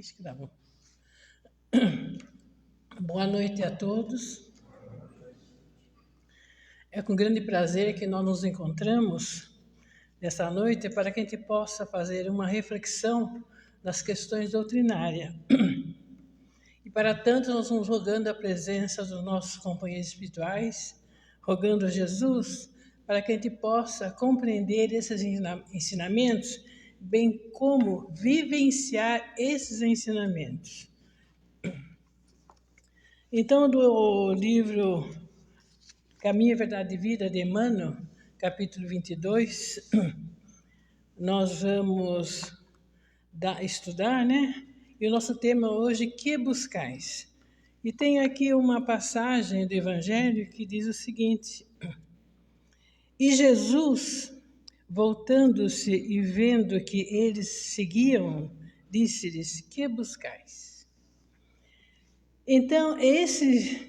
Acho que dá bom. Boa noite a todos. É com grande prazer que nós nos encontramos nessa noite para que a gente possa fazer uma reflexão das questões doutrinárias. E para tanto nós vamos rogando a presença dos nossos companheiros espirituais, rogando a Jesus para que a gente possa compreender esses ensinamentos, bem como vivenciar esses ensinamentos. Então, do livro Caminho, Verdade e Vida, de Emmanuel, capítulo 22, nós vamos estudar, né? E o nosso tema hoje, que buscais? E tem aqui uma passagem do Evangelho que diz o seguinte: E Jesus, voltando-se e vendo que eles seguiam, disse-lhes, que buscais? Então, esse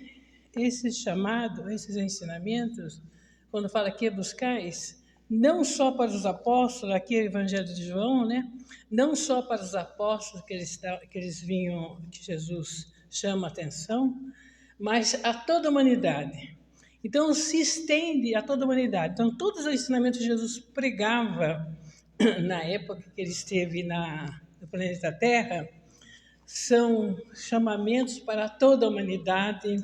chamado, esses ensinamentos, quando fala que buscais, não só para os apóstolos, aqui é o Evangelho de João, né? Não só para os apóstolos que eles vinham, que Jesus chama a atenção, mas a toda a humanidade. Então, se estende a toda a humanidade. Então, todos os ensinamentos que Jesus pregava na época que ele esteve no planeta Terra são chamamentos para toda a humanidade,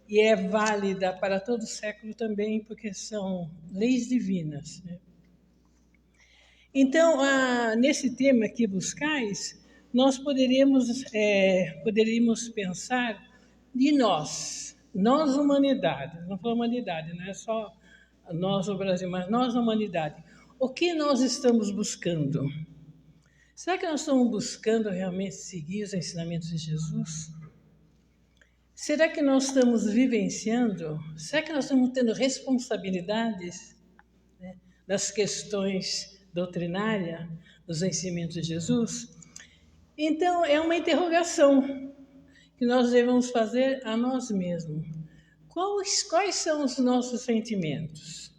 e é válida para todo o século também, porque são leis divinas, né? Então, nesse tema que buscais, nós poderíamos pensar de nós humanidade, não foi humanidade, não é só nós o Brasil, mas nós humanidade. O que nós estamos buscando? Será que nós estamos buscando realmente seguir os ensinamentos de Jesus? Será que nós estamos vivenciando? Será que nós estamos tendo responsabilidades, né, das questões doutrinárias, dos ensinamentos de Jesus? Então, é uma interrogação que nós devemos fazer a nós mesmos. Quais são os nossos sentimentos?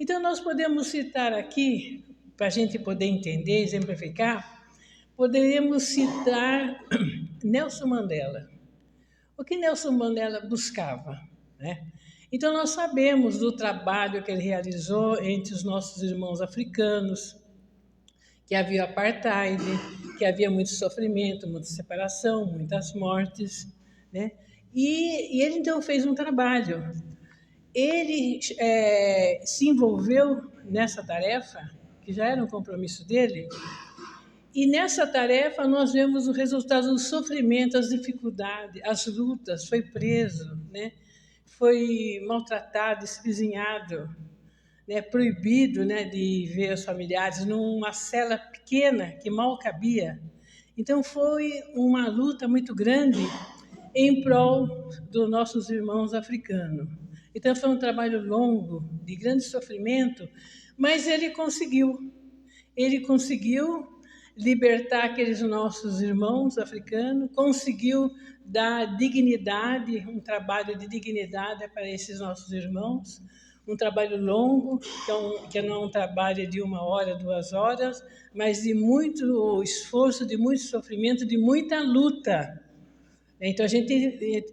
Então, nós podemos citar aqui, para a gente poder entender, exemplificar, poderíamos citar Nelson Mandela. O que Nelson Mandela buscava, né? Então, nós sabemos do trabalho que ele realizou entre os nossos irmãos africanos, que havia apartheid, que havia muito sofrimento, muita separação, muitas mortes, né? E ele, então, fez um trabalho. Ele se envolveu nessa tarefa, que já era um compromisso dele, e nessa tarefa nós vemos o resultado do sofrimento, as dificuldades, as lutas, foi preso, né? Foi maltratado, espizinhado, né? Proibido, né, de ver os familiares numa cela pequena que mal cabia. Então foi uma luta muito grande em prol dos nossos irmãos africanos. Então foi um trabalho longo, de grande sofrimento, mas ele conseguiu. Ele conseguiu libertar aqueles nossos irmãos africanos, conseguiu dar dignidade, um trabalho de dignidade para esses nossos irmãos, um trabalho longo, que não é um trabalho de 1 hora, 2 horas, mas de muito esforço, de muito sofrimento, de muita luta. Então, a gente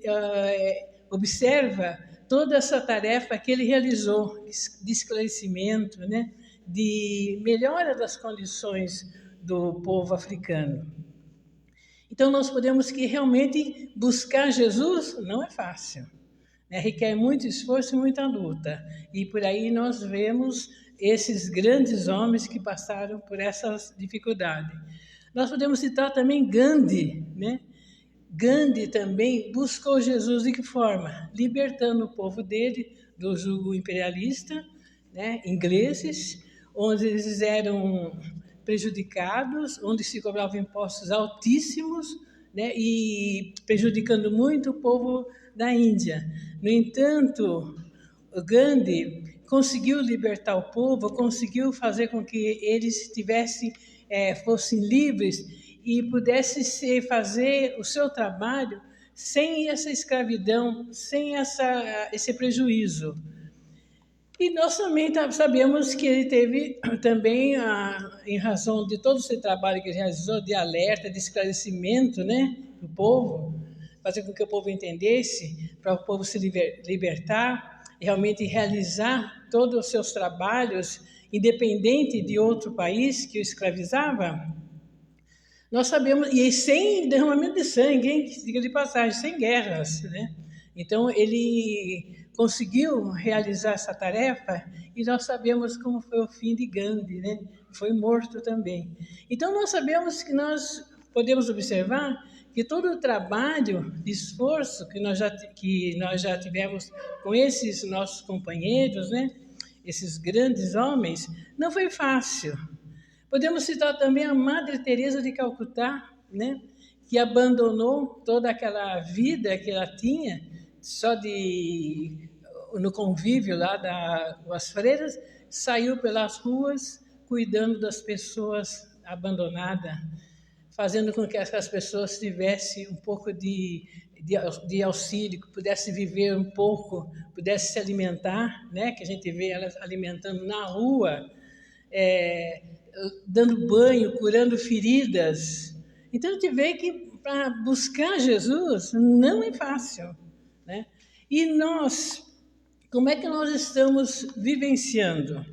observa toda essa tarefa que ele realizou, de esclarecimento, né? De melhora das condições do povo africano. Então, nós podemos que realmente buscar Jesus não é fácil, né? Requer muito esforço e muita luta. E por aí nós vemos esses grandes homens que passaram por essas dificuldades. Nós podemos citar também Gandhi, né? Gandhi também buscou Jesus de que forma? Libertando o povo dele do jugo imperialista, né? Ingleses, onde eles eram prejudicados, onde se cobravam impostos altíssimos, né? E prejudicando muito o povo da Índia. No entanto, Gandhi conseguiu libertar o povo, conseguiu fazer com que eles fossem livres e pudessem fazer o seu trabalho sem essa escravidão, sem esse prejuízo. E nós também sabemos que ele teve também, em razão de todo esse trabalho que ele realizou, de alerta, de esclarecimento, né, do povo, fazer com que o povo entendesse, para o povo se libertar, realmente realizar todos os seus trabalhos, independente de outro país que o escravizava. Nós sabemos, e sem derramamento de sangue, hein? Diga de passagem, sem guerras, né? Então, ele conseguiu realizar essa tarefa e nós sabemos como foi o fim de Gandhi, né? Foi morto também. Então, nós sabemos que nós podemos observar que todo o trabalho de esforço que nós já tivemos com esses nossos companheiros, né? Esses grandes homens, não foi fácil. Podemos citar também a Madre Teresa de Calcutá, né, que abandonou toda aquela vida que ela tinha, só no convívio lá das freiras, saiu pelas ruas cuidando das pessoas abandonadas, fazendo com que essas pessoas tivessem um pouco de auxílio, que pudessem viver um pouco, pudessem se alimentar, né, que a gente vê elas alimentando na rua, dando banho, curando feridas. Então, a gente vê que para buscar Jesus não é fácil, né? E nós, como é que nós estamos vivenciando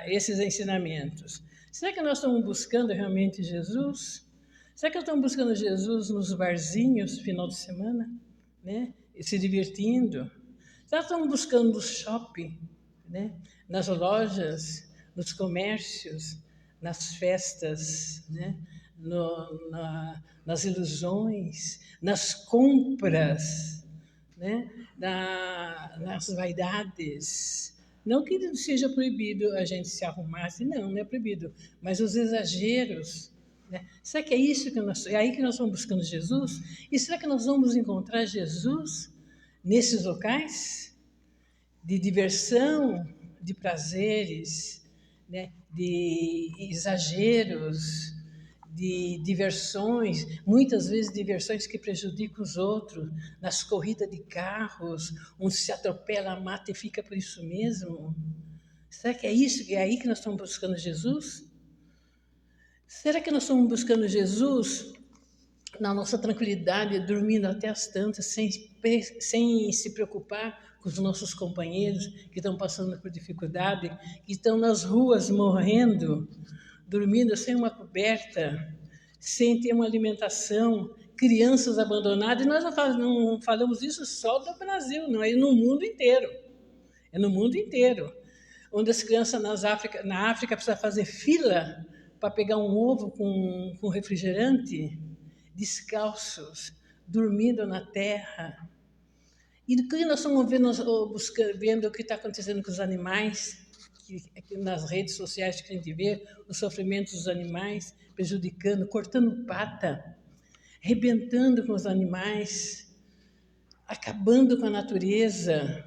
esses ensinamentos? Será que nós estamos buscando realmente Jesus? Será que nós estamos buscando Jesus nos barzinhos, final de semana, né? Se divertindo? Será que estamos buscando no shopping, né? Nas lojas, nos comércios, nas festas, né? Nas ilusões, nas compras, né? Nas vaidades. Não que seja proibido a gente se arrumar, não é proibido, mas os exageros. Né? Será que é isso que é aí que nós vamos buscando Jesus? E será que nós vamos encontrar Jesus nesses locais de diversão, de prazeres, né? De exageros, de diversões, muitas vezes diversões que prejudicam os outros, nas corridas de carros, onde se atropela, mata e fica por isso mesmo? Será que é isso, que é aí que nós estamos buscando Jesus? Será que nós estamos buscando Jesus na nossa tranquilidade, dormindo até as tantas, sem se preocupar com os nossos companheiros que estão passando por dificuldade, que estão nas ruas morrendo, dormindo sem uma coberta, sem ter uma alimentação, crianças abandonadas? E nós não falamos isso só do Brasil, não, é no mundo inteiro. É no mundo inteiro. Onde as crianças na África precisam fazer fila para pegar um ovo com refrigerante, descalços, dormindo na terra. E do que nós estamos vendo o que está acontecendo com os animais, nas redes sociais que a gente vê, o sofrimento dos animais, prejudicando, cortando pata, arrebentando com os animais, acabando com a natureza,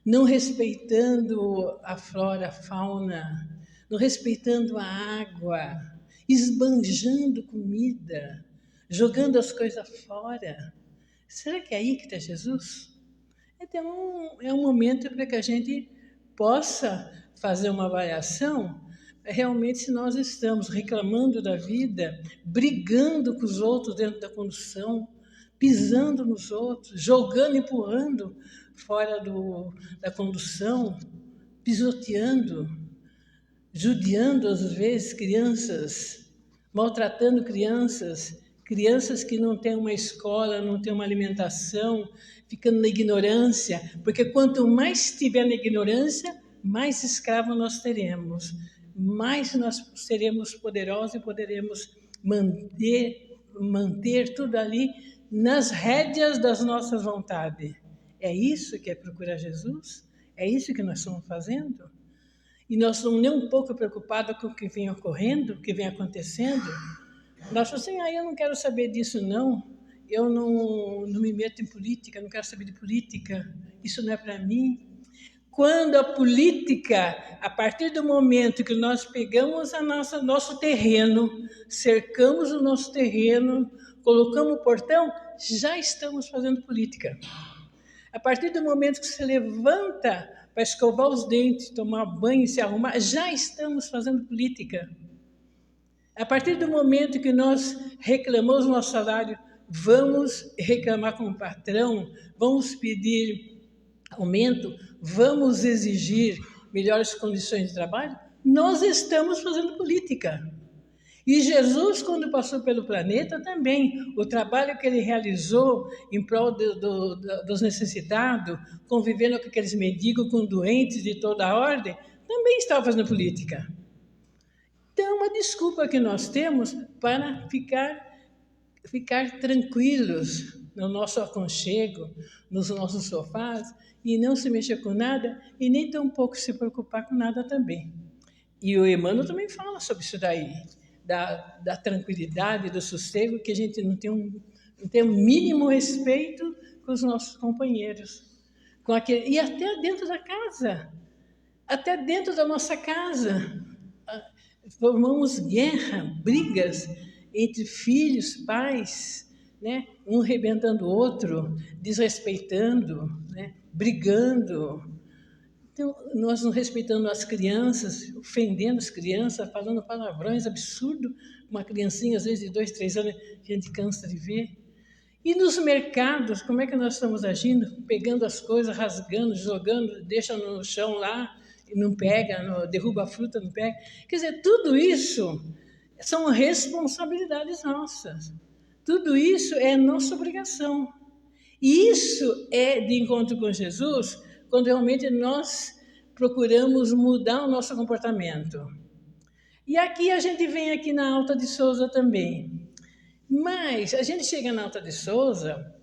não respeitando a flora, a fauna, não respeitando a água, esbanjando comida, jogando as coisas fora. Será que é aí que está Jesus? Então, é um momento para que a gente possa fazer uma avaliação, realmente, se nós estamos reclamando da vida, brigando com os outros dentro da condução, pisando nos outros, jogando, empurrando fora da condução, pisoteando, judiando às vezes crianças, maltratando crianças que não têm uma escola, não têm uma alimentação, ficando na ignorância, porque quanto mais estiver na ignorância, mais escravos nós teremos, mais nós seremos poderosos e poderemos manter tudo ali nas rédeas das nossas vontades. É isso que é procurar Jesus? É isso que nós estamos fazendo? E nós estamos nem um pouco preocupados com o que vem ocorrendo, o que vem acontecendo. Nós falamos assim, eu não quero saber disso, não. Eu não me meto em política, não quero saber de política. Isso não é para mim. Quando a política, a partir do momento que nós pegamos nosso terreno, cercamos o nosso terreno, colocamos o portão, já estamos fazendo política. A partir do momento que se levanta para escovar os dentes, tomar banho e se arrumar, já estamos fazendo política. A partir do momento que nós reclamamos nosso salário, vamos reclamar com o patrão, vamos pedir aumento, vamos exigir melhores condições de trabalho, nós estamos fazendo política. E Jesus, quando passou pelo planeta, também, o trabalho que ele realizou em prol dos necessitados, convivendo com aqueles mendigos, com doentes de toda a ordem, também estava fazendo política. Então, é uma desculpa que nós temos para ficar tranquilos no nosso aconchego, nos nossos sofás, e não se mexer com nada, e nem tampouco se preocupar com nada também. E o Emmanuel também fala sobre isso daí, da tranquilidade, do sossego, que a gente não tem o mínimo respeito com os nossos companheiros. E até dentro da casa, até dentro da nossa casa, formamos guerra, brigas entre filhos, pais, né? Um arrebentando o outro, desrespeitando, né? Brigando. Então, nós não respeitando as crianças, ofendendo as crianças, falando palavrões absurdos. Uma criancinha, às vezes, de 2, 3 anos, a gente cansa de ver. E nos mercados, como é que nós estamos agindo? Pegando as coisas, rasgando, jogando, deixa no chão lá, e não pega, derruba a fruta, não pega. Quer dizer, tudo isso são responsabilidades nossas. Tudo isso é nossa obrigação. E isso é de encontro com Jesus, quando realmente nós procuramos mudar o nosso comportamento. E aqui a gente vem aqui na Alta de Souza também. Mas a gente chega na Alta de Souza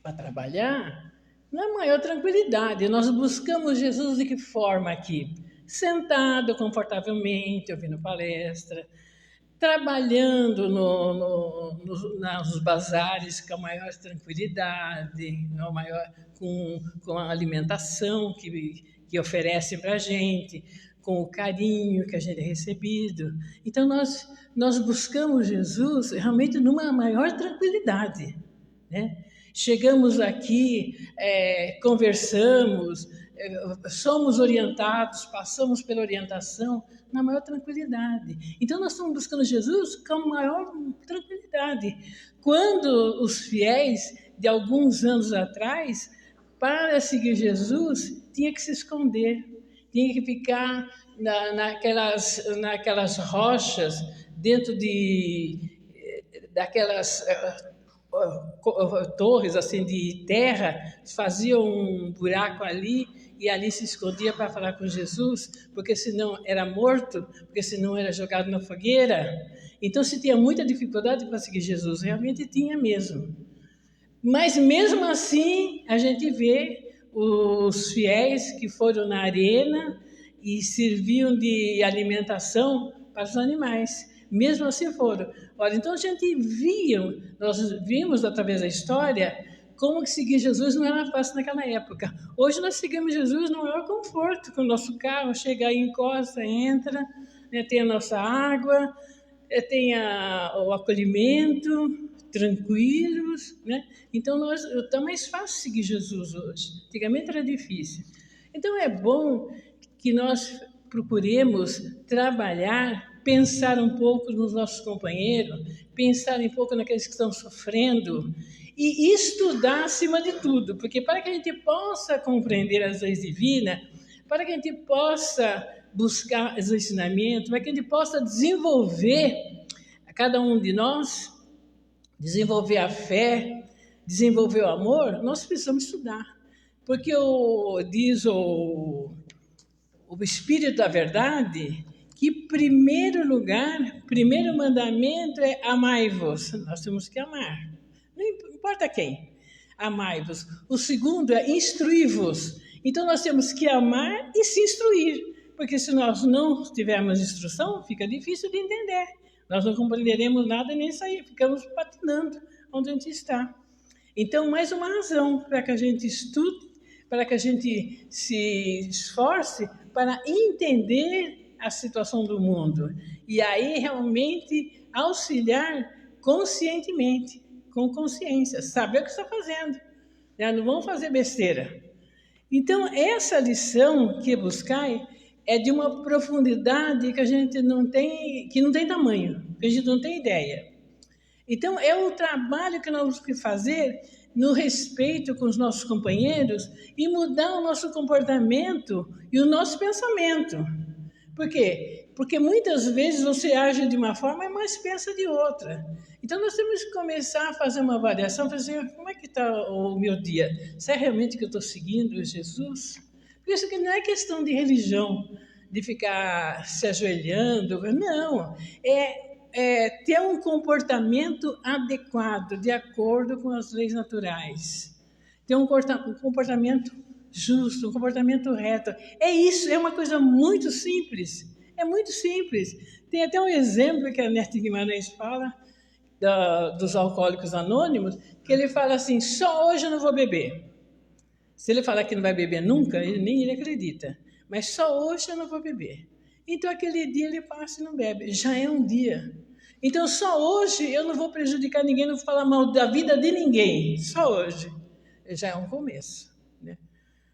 para trabalhar na maior tranquilidade. Nós buscamos Jesus de que forma aqui? Sentado confortavelmente, ouvindo palestra, trabalhando nos bazares com a maior tranquilidade, com a alimentação que oferecem para a gente, com o carinho que a gente é recebido. Então, nós buscamos Jesus realmente numa maior tranquilidade, né? Chegamos aqui, conversamos, somos orientados, passamos pela orientação na maior tranquilidade. Então, nós estamos buscando Jesus com maior tranquilidade. Quando os fiéis, de alguns anos atrás, para seguir Jesus, tinha que se esconder, tinha que ficar naquelas rochas, dentro daquelas torres assim de terra, faziam um buraco ali e ali se escondia para falar com Jesus, porque senão era morto, porque senão era jogado na fogueira. Então, se tinha muita dificuldade para seguir Jesus, realmente tinha mesmo. Mas mesmo assim, a gente vê os fiéis que foram na arena e serviam de alimentação para os animais. Mesmo assim foram. Olha, então nós vimos através da história como que seguir Jesus não era fácil naquela época. Hoje nós seguimos Jesus no maior conforto, com o nosso carro, chega aí, encosta, entra, né, tem a nossa água, tem o acolhimento, tranquilos, né? Então está mais fácil seguir Jesus hoje. Antigamente era difícil. Então é bom que nós procuremos trabalhar, pensar um pouco nos nossos companheiros, pensar um pouco naqueles que estão sofrendo e estudar acima de tudo, porque para que a gente possa compreender as leis divinas, para que a gente possa buscar os ensinamentos, para que a gente possa desenvolver, cada um de nós, desenvolver a fé, desenvolver o amor, nós precisamos estudar. Porque diz o Espírito da Verdade que, primeiro lugar, primeiro mandamento é amai-vos. Nós temos que amar. Não importa quem. Amai-vos. O segundo é instruí-vos. Então, nós temos que amar e se instruir. Porque se nós não tivermos instrução, fica difícil de entender. Nós não compreenderemos nada nem sair. Ficamos patinando onde a gente está. Então, mais uma razão para que a gente estude, para que a gente se esforce para entender a situação do mundo. E aí, realmente, auxiliar conscientemente, com consciência, saber o que está fazendo. Não vamos fazer besteira. Então, essa lição que buscai é de uma profundidade que a gente não tem, que não tem tamanho, que a gente não tem ideia. Então, é o trabalho que nós temos que fazer no respeito com os nossos companheiros e mudar o nosso comportamento e o nosso pensamento. Por quê? Porque muitas vezes você age de uma forma, mas pensa de outra. Então, nós temos que começar a fazer uma avaliação, fazer como é que está o meu dia? Será realmente que eu estou seguindo Jesus? Porque isso aqui não é questão de religião, de ficar se ajoelhando, não. É ter um comportamento adequado, de acordo com as leis naturais. Ter um comportamento justo, um comportamento reto. É isso, é uma coisa muito simples. É muito simples. Tem até um exemplo que a Nete Guimarães fala, dos alcoólicos anônimos, que ele fala assim, só hoje eu não vou beber. Se ele falar que não vai beber nunca, nem ele acredita. Mas só hoje eu não vou beber. Então, aquele dia ele passa e não bebe. Já é um dia. Então, só hoje eu não vou prejudicar ninguém, não vou falar mal da vida de ninguém. Só hoje. Já é um começo. Né?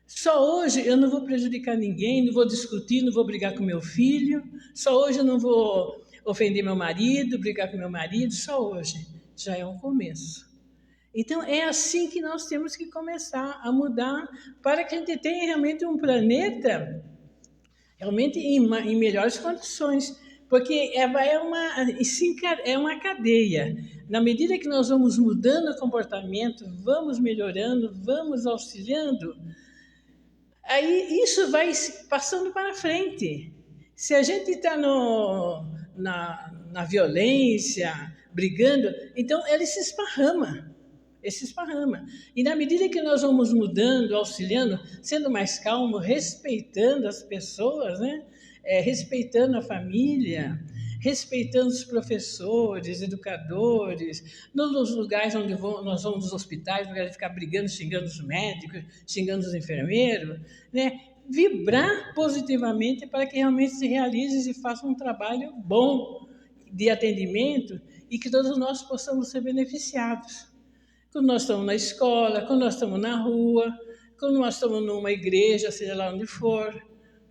Só hoje eu não vou prejudicar ninguém, não vou discutir, não vou brigar com meu filho. Só hoje eu não vou ofender meu marido, brigar com meu marido. Só hoje. Já é um começo. Então, é assim que nós temos que começar a mudar para que a gente tenha realmente um planeta realmente em melhores condições, porque é uma cadeia. Na medida que nós vamos mudando o comportamento, vamos melhorando, vamos auxiliando, aí isso vai passando para frente. Se a gente está na violência, brigando, então ele se esparrama. E na medida que nós vamos mudando, auxiliando, sendo mais calmo, respeitando as pessoas, né? Respeitando a família, respeitando os professores, educadores, nos lugares onde nós vamos nos hospitais, no lugar de ficar brigando, xingando os médicos, xingando os enfermeiros, né? Vibrar positivamente para que realmente se realize e faça um trabalho bom de atendimento e que todos nós possamos ser beneficiados. Quando nós estamos na escola, quando nós estamos na rua, quando nós estamos numa igreja, seja lá onde for,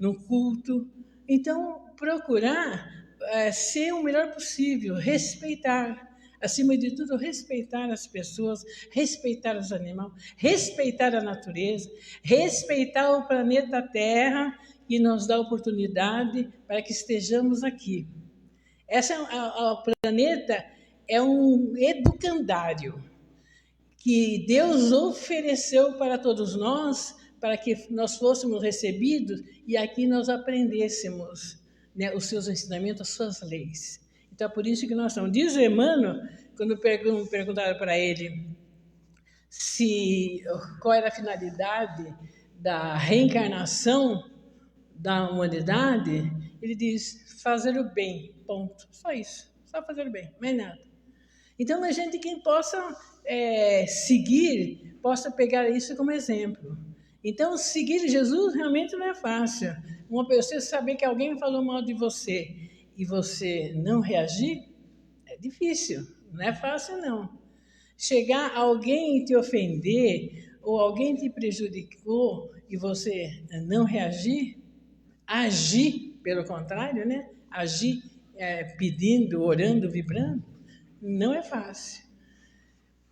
num culto. Então, procurar ser o melhor possível, respeitar. Acima de tudo, respeitar as pessoas, respeitar os animais, respeitar a natureza, respeitar o planeta Terra, que nos dá oportunidade para que estejamos aqui. O planeta é um educandário que Deus ofereceu para todos nós, para que nós fôssemos recebidos e aqui nós aprendêssemos, né, os seus ensinamentos, as suas leis. Então, é por isso que nós estamos. Diz Emmanuel, quando perguntaram para ele qual era a finalidade da reencarnação da humanidade, ele diz, fazer o bem, ponto. Só isso, só fazer o bem, mais nada. Então, a gente, quem possa seguir, possa pegar isso como exemplo. Então, seguir Jesus realmente não é fácil. Uma pessoa saber que alguém falou mal de você e você não reagir, é difícil, não é fácil não. Chegar alguém te ofender ou alguém te prejudicou e você não reagir, agir, pelo contrário, né? Agir pedindo, orando, vibrando, não é fácil.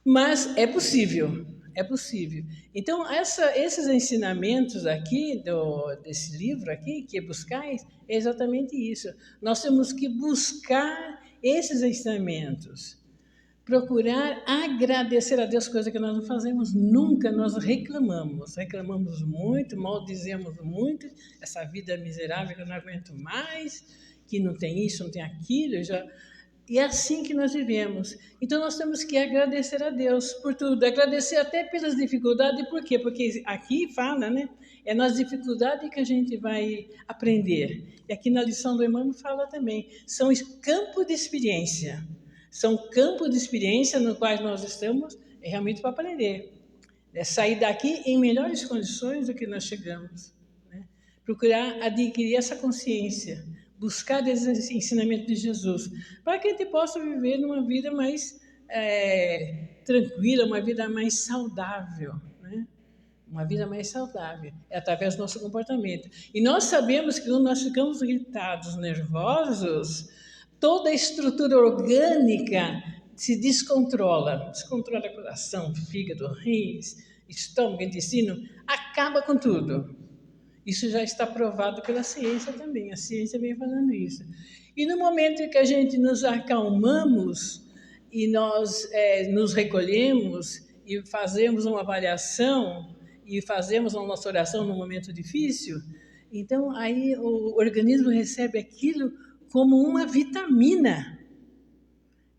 Mas é possível, é possível. Então, esses ensinamentos aqui, desse livro aqui, que é Buscais, é exatamente isso. Nós temos que buscar esses ensinamentos, procurar agradecer a Deus, coisa que nós não fazemos nunca, nós reclamamos muito, maldizemos muito, essa vida miserável que eu não aguento mais, que não tem isso, não tem aquilo, E é assim que nós vivemos. Então, nós temos que agradecer a Deus por tudo. Agradecer até pelas dificuldades. Por quê? Porque aqui fala, né? É nas dificuldades que a gente vai aprender. E aqui na lição do Emmanuel fala também. São campos de experiência. São campos de experiência no quais nós estamos realmente para aprender. É sair daqui em melhores condições do que nós chegamos. Né? Procurar adquirir essa consciência. Buscar esse ensinamento de Jesus, para que a gente possa viver numa vida mais tranquila, uma vida mais saudável, né? uma vida mais saudável, é através do nosso comportamento. E nós sabemos que quando nós ficamos irritados, nervosos, toda a estrutura orgânica se descontrola. Descontrola coração, fígado, rins, estômago, intestino, acaba com tudo. Isso já está provado pela ciência também, a ciência vem falando isso. E no momento em que a gente nos acalmamos e nós nos recolhemos e fazemos uma avaliação e fazemos a nossa oração num momento difícil, então aí o organismo recebe aquilo como uma vitamina.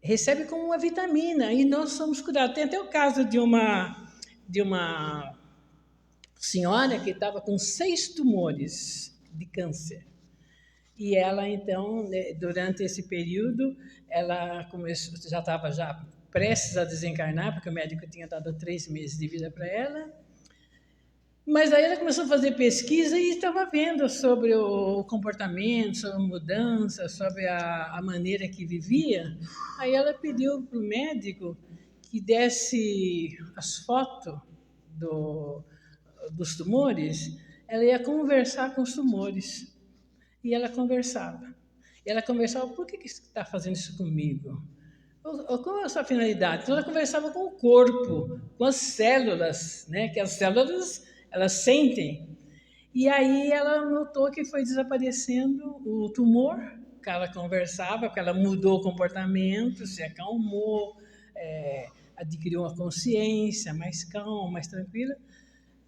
Recebe como uma vitamina e nós somos curados. Tem até o caso de uma senhora que estava com 6 tumores de câncer. E ela, então, durante esse período, ela começou, já estava prestes a desencarnar, porque o médico tinha dado 3 meses de vida para ela. Mas aí ela começou a fazer pesquisa e estava vendo sobre o comportamento, sobre a mudança, sobre a maneira que vivia. Aí ela pediu para o médico que desse as fotos dos tumores, ela ia conversar com os tumores. E ela conversava. Por que você está fazendo isso comigo? Qual é a sua finalidade? Então ela conversava com o corpo, com as células, né? Que as células elas sentem. E aí ela notou que foi desaparecendo o tumor, que ela conversava, porque ela mudou o comportamento, se acalmou, adquiriu uma consciência mais calma, mais tranquila,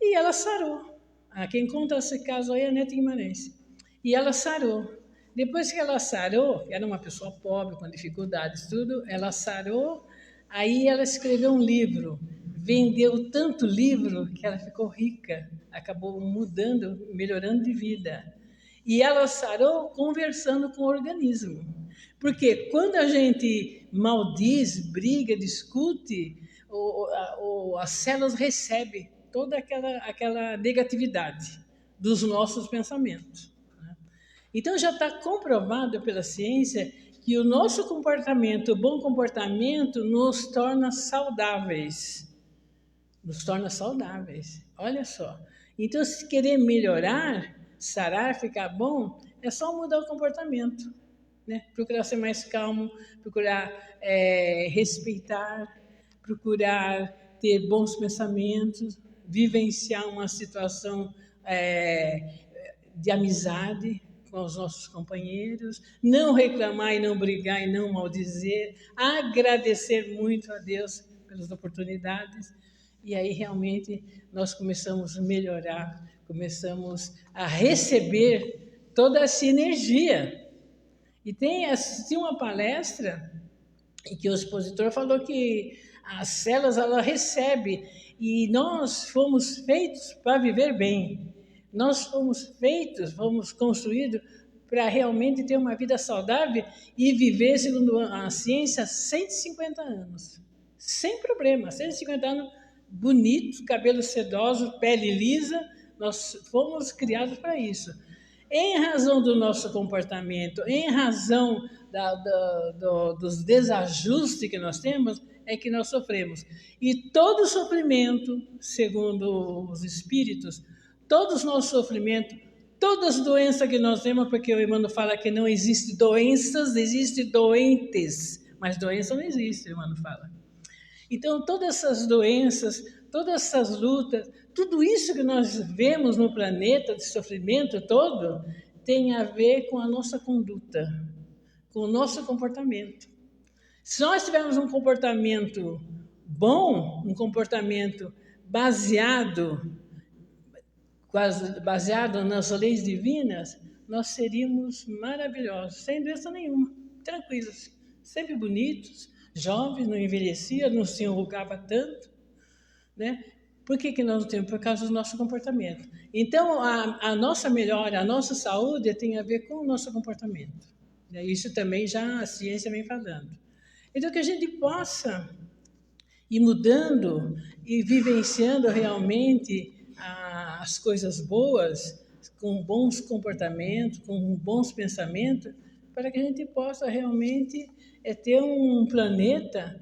e ela sarou. Quem conta esse caso aí é a Nete Guimarães. E ela sarou. Depois que ela sarou, era uma pessoa pobre, com dificuldades, tudo, ela sarou, aí ela escreveu um livro. Vendeu tanto livro que ela ficou rica, acabou mudando, melhorando de vida. E ela sarou conversando com o organismo. Porque quando a gente maldiz, briga, discute, as células recebem toda aquela negatividade dos nossos pensamentos. Então já está comprovado pela ciência que o nosso comportamento, o bom comportamento, nos torna saudáveis. Nos torna saudáveis. Olha só. Então, se querer melhorar, sarar, ficar bom, é só mudar o comportamento. Né? Procurar ser mais calmo, procurar respeitar, procurar ter bons pensamentos, vivenciar uma situação de amizade com os nossos companheiros, não reclamar e não brigar e não maldizer, agradecer muito a Deus pelas oportunidades. E aí realmente nós começamos a melhorar, começamos a receber toda essa energia. E assisti uma palestra em que o expositor falou que as células ela recebe e nós fomos feitos para viver bem. Nós fomos construídos para realmente ter uma vida saudável e viver, segundo a ciência, 150 anos. Sem problema, 150 anos bonitos, cabelo sedoso, pele lisa, nós fomos criados para isso. Em razão do nosso comportamento, em razão dos desajustes que nós temos, é que nós sofremos. E todo sofrimento, segundo os espíritos, todos os nossos sofrimentos, todas as doenças que nós temos, porque o Emmanuel fala que não existe doenças, existe doentes, mas doença não existe, o Emmanuel fala. Então, todas essas doenças, todas essas lutas, tudo isso que nós vemos no planeta, de sofrimento todo, tem a ver com a nossa conduta, com o nosso comportamento. Se nós tivermos um comportamento bom, um comportamento baseado nas leis divinas, nós seríamos maravilhosos, sem doença nenhuma, tranquilos, sempre bonitos, jovens, não envelhecia, não se enrugava tanto, né? Por que nós não temos? Por causa do nosso comportamento. Então, a nossa melhora, a nossa saúde tem a ver com o nosso comportamento. Isso também já a ciência vem falando. Então, que a gente possa ir mudando e vivenciando realmente as coisas boas, com bons comportamentos, com bons pensamentos, para que a gente possa realmente ter um planeta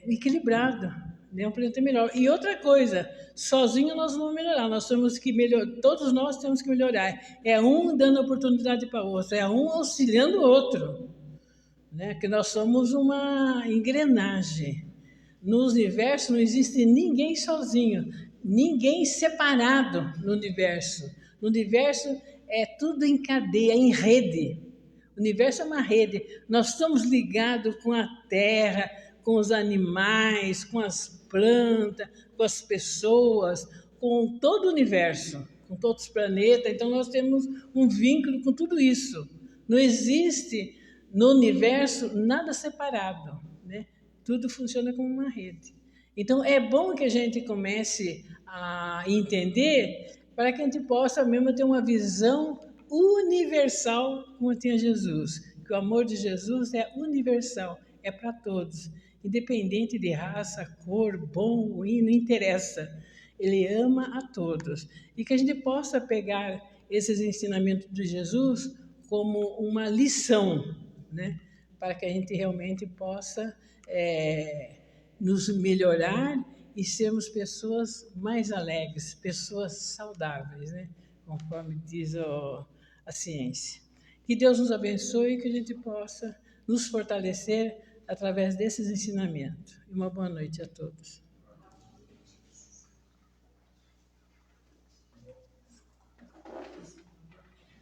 equilibrado, né? Um planeta melhor. E outra coisa, sozinho nós não vamos melhorar, nós temos que melhorar, todos nós temos que melhorar. É um dando oportunidade para o outro, é um auxiliando o outro, né? Que nós somos uma engrenagem. No universo não existe ninguém sozinho, ninguém separado no universo. No universo é tudo em cadeia, em rede. O universo é uma rede. Nós estamos ligados com a terra, com os animais, com as plantas, com as pessoas, com todo o universo, com todos os planetas. Então nós temos um vínculo com tudo isso. Não existe no universo nada separado, né? Tudo funciona como uma rede. Então é bom que a gente comece a entender para que a gente possa mesmo ter uma visão universal como tinha Jesus. Que o amor de Jesus é universal, é para todos, independente de raça, cor, bom, ruim, não interessa. Ele ama a todos. E que a gente possa pegar esses ensinamentos de Jesus como uma lição, né? Para que a gente realmente possa nos melhorar e sermos pessoas mais alegres, pessoas saudáveis, né? Conforme diz a ciência. Que Deus nos abençoe e que a gente possa nos fortalecer através desses ensinamentos. E uma boa noite a todos.